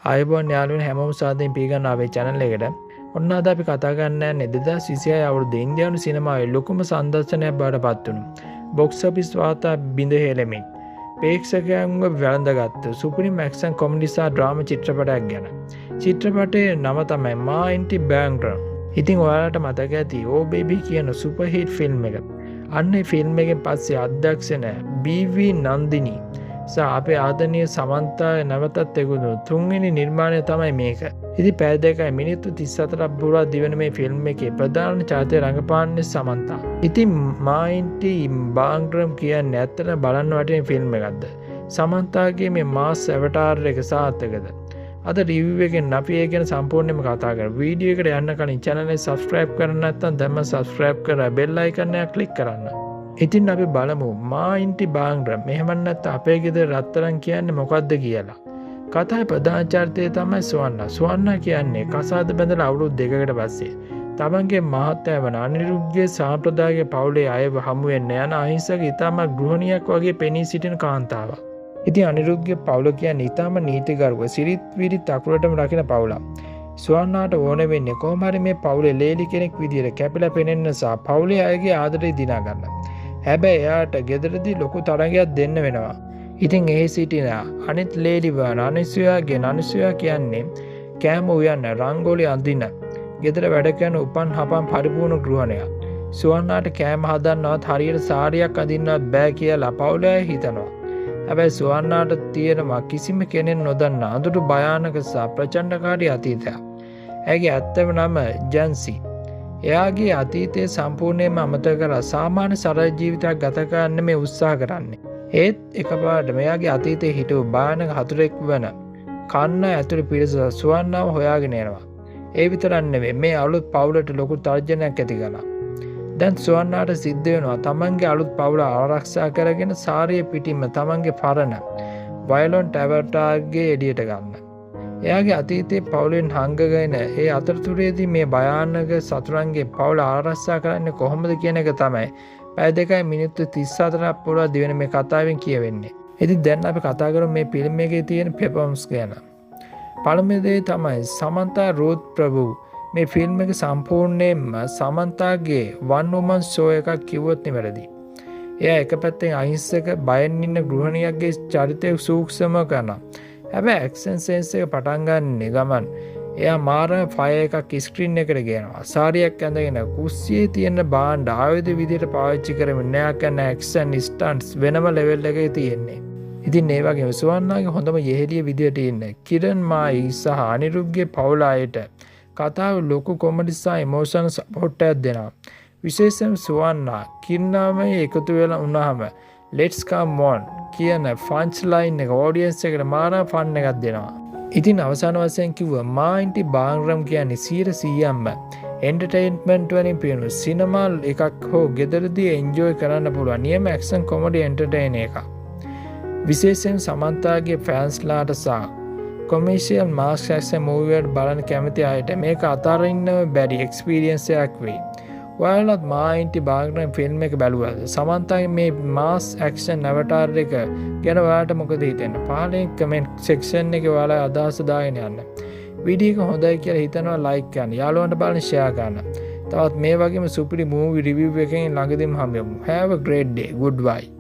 ආයුබෝවන් යාළුවනේ හැමෝම සාදරයෙන් පිළිගන්න ආවේ channel එකට. ඔන්න අද අපි කතා කරන්න යන්නේ 2026 අවුරුද්දේ ඉන්දියානු සිනමාවේ ලොකුම සංදර්ශනයක් බවට පත් වුණු box office වාර්තා බිඳ හෙළමින් ප්‍රේක්ෂකයන්ව වැළඳගත් සුපිරිම ඇක්ෂන් කොමඩි සහ ඩ්‍රාමා චිත්‍රපටයක් ගැන. චිත්‍රපටයේ නම තමයි මා ඉන්ටි බෑන්ග්‍රම්. ඉතින් ඔයාලට මතක ඇති ඕ බේබි කියන සුපර් හිට් ෆිල්ම් එක. අන්න ඒ ෆිල්ම් එකෙන් පස්සේ අධ්‍යක්ෂණ බී.වී. නන්දිනී සහ අපේ ආදරණීය සමන්තා නැවතත් එකුණු තුන්වෙනි නිර්මාණය තමයි මේක. ඉතින් පැය දෙකයි මිනිත්තු 34ක් පුරා දිවෙන මේ ෆිල්ම් එකේ ප්‍රධාන චරිතය රඟපාන්නේ සමන්තා. ඉතින් මා ඉන්ටි බෑන්ග්‍රම් කියන්නේ ඇත්තට බලන්න වටින ෆිල්ම් එකක්ද? සමන්තාගේ මේ මාස් ඇවටාර් එක සාර්ථකද? අද රිවිව් එකෙන් අපි ඒ ගැන සම්පූර්ණයෙන්ම කතා කරමු. වීඩියෝ එකට යන්න කලින් channel එක subscribe කරන්න නැත්නම් දැන්ම subscribe කරලා bell icon එක click කරන්න. ඉතින් අපි බලමු මා ඉන්ටි බෑන්ග්‍රම් මෙහෙම නැත්නම් අපේ ගෙදර රත්තරන් කියන්නේ මොකක්ද කියලා. කතාවේ ප්‍රධාන චරිතය තමයි සුවන්නා. සුවන්නා කියන්නේ කසාද බැඳලා අවුරුදු දෙකකට පස්සේ තමන්ගේ මහත්තයා වන අනිරුද්ධගේ සාම්ප්‍රදායික පවුලේ අයව හමු වෙන්න යන අහිංසක ඉතාමත් ගෘහණියක් වගේ පෙනී සිටින කාන්තාවක්. ඉතින් අනිරුද්ධගේ පවුල කියන්නේ ඉතාම නීතිගරුක සිරිත් විරිත් අකුරටම රකින පවුලක්. සුවන්නාට ඕන වෙන්නේ කොහොම හරි මේ පවුලේ ලේලි කෙනෙක් විදියට කැපිලා පෙනෙන්න සහ පවුලේ අයගේ ආදරය දිනා ගන්න. හැබැයි එයාට ගෙදරදී ලොකු තරගයක් දෙන්න වෙනවා. ඉතින් එහි සිටින අනිත් ලේලි වන අනිසුයා කියන්නේ කෑම උයන්න රංගෝලි අඳින ගෙදර වැඩ කරන උපන් හපන් පරිපූර්ණ ගෘහණයක්. සුවන්නාට කෑම හදන්නවත් හරියට සාරියක් අඳින්නවත් බෑ කියලා පවුලේ අය හිතනවා. හැබැයි සුවන්නාට තියෙනවා කිසිම කෙනෙක් නොදන්න අඳුරු භයානක සහ ප්‍රචණ්ඩකාරී අතීතයක්. ඇගේ ඇත්තම නම ජන්සි. එයාගේ අතීතය සම්පූර්ණයෙන්ම අමතක කරලා සාමාන්‍ය සරල ජීවිතයක් ගත කරන්න මේ උත්සාහ කරන්නේ. ඒත් එකපාරට මෙයාගේ අතීතයේ හිටපු භයානක හතුරෙක් වන කන්න ඇතුළු පිරිස සුවන්නාව හොයාගෙන යනවා. ඒ විතරක් නෙවෙයි මේ අලුත් පවුලට ලොකු තර්ජනයක් ඇති කළා. දැන් සුවන්නාට සිද්ධ වෙනවා තමන්ගේ අලුත් පවුල ආරක්ෂා කරගෙන සාරිය පිටින්ම තමන්ගේ පරණ වයලොන්ට් ඇවටාර්ගේ එළියට ගන්න. එයාගේ අතීතයේ පවුලෙන් හංගගෙන ඒ අතරතුරේදී මේ භයානක සතුරන්ගේ පවුල ආරක්ෂා කරන්නේ කොහොමද කියන එක තමයි පැය දෙකයි මිනිත්තු 34ක් පුරා දිවෙන මේ කතාවෙන් කියවෙන්නේ. ඉතින් දැන් අපි කතා කරමු මේ ෆිල්ම් එකේ තියෙන පර්ෆෝමන්ස් ගැන. පළමුව දේ තමයි සමන්තා රෝත් ප්‍රභු. මේ ෆිල්ම් එක සම්පූර්ණයෙන්ම සමන්තාගේ වන් වුමන් ෂෝ එකක් කිව්වොත් නිවැරදි. එයා එක පැත්තෙන් අහිංසක බයෙන් ඉන්න ගෘහණියක්ගේ චරිතය සූක්ෂම කරනවා. හැබැයි ඇක්ෂන් සෙන්ස් එක පටන් ගන්න ගමන් එයා මාරම ෆයර් එකක් ස්ක්‍රීන් එකට ගේනවා. සාරියක් ඇඳගෙන කුස්සියේ තියෙන භාණ්ඩ ආයුධ විදියට පාවිච්චි කරමින් නෑ කරන ඇක්ෂන් ස්ටන්ට්ස් වෙනම ලෙවල් එකේ තියෙන්නේ. ඉතින් ඒ වගේම සුවන්නාගේ හොඳම යෙහෙළිය විදියට ඉන්නේ කිරන් මායි සහ අනිරුද්ධගේ පවුල අයට කතාව ලොකු කොමඩි සහ ඉමෝෂනල් සපෝට් එකක් දෙනවා. විශේෂයෙන්ම සුවන්නා කිරණාමයි එකතු වෙලා වුණාම let's come on කියන ෆන්ච් ලයින් එක ඔඩියන්ස් එකට මාරා ෆන් එකක් දෙනවා. ඉතින් අවසාන වශයෙන් කිව්වා මා ඉන්ටි බෑන්ග්‍රම් කියන්නේ 100%ක්ම එන්ටර්ටේන්මන්ට් වලින් පිරුණු සිනමා එකක් හෝ ගෙදරදී එන්ජොයි කරන්න පුළුවන් නියම ඇක්ෂන් කොමඩි එන්ටර්ටේන් එකක්. විශේෂයෙන් සමන්තාගේ ෆෑන්ස්ලාට සහ කොමර්ෂියල් මාස් ඇක්ෂන් මූවි වල බලන්න කැමති අයට මේක අතාරින්න බැරි එක්ස්පීරියන්ස් එකක් වෙයි. ඔයාලත් මා ඉන්ටි බෑන්ග්‍රම් ෆිල්ම් එක බැලුවද? සමන්තාගේ මේ මාස් ඇක්ෂන් අවතාර් එක ගැන ඔයාලට මොකද හිතෙන්නේ? පහලින් කමෙන්ට් සෙක්ෂන් එකේ ඔයාලා අදහස් දාගෙන යන්න. වීඩියෝ එක හොඳයි කියලා හිතනවා ලයික් කරන්න. යාළුවන්ට බලන්න ෂෙයා කරන්න. තවත් මේ වගේම සුපිරි මූවි රිවිව් එකකින් ළඟදීම හම්බෙමු. Have a great day. Goodbye.